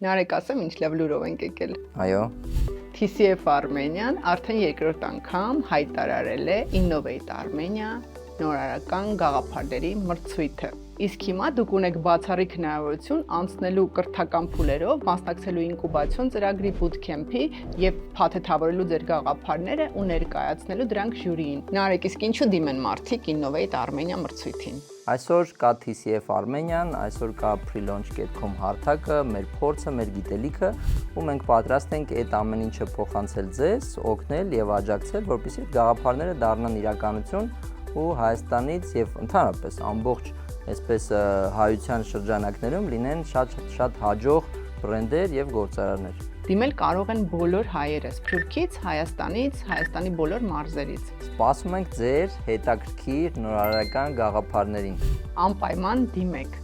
Նարեկ ասեմ ինչ լավ լուրով ենք եկել։ Այո։ TCF Armenian արդեն երկրորդ անգամ հայտարարել է Innovate Armenia նորարարական գաղափարների մրցույթը։ Իսկ հիմա դուք ունեք բացառիկ հնարավորություն անցնելու կրթական փուլերով, մասնակցելու ինկուբացիոն ծրագրի bootcamp-ի եւ փաթեթավորելու ձեր գաղափարները ու ներկայացնելու դրանք ժյուրիին։ Նարեկ, իսկ ինչու դիմեն մարդիկ Innovate Armenia մրցույթին։ Այսօր կա TCF Armenian, այսօր կա prelaunch.com հարթակը, մեր փորձը, մեր գիտելիքը, ու մենք պատրաստ ենք այդ ամեն ինչը փոխանցել ձեզ, օգնել եւ աջակցել, որպեսզի գաղափարները դառնան իրականություն ու Հայաստանից եւ ընդհանրապես ամբողջ այսպես հայության շրջանակներում լինեն շատ հաջող բրենդեր եւ գործարարներ։ Դիմել կարող են բոլոր հայերը Սփյուռքից, Հայաստանից, Հայաստանի բոլոր մարզերից։ Սպասում ենք ձեր հետաքրքիր նորարարական գաղափարներին։ Անպայման դիմեք։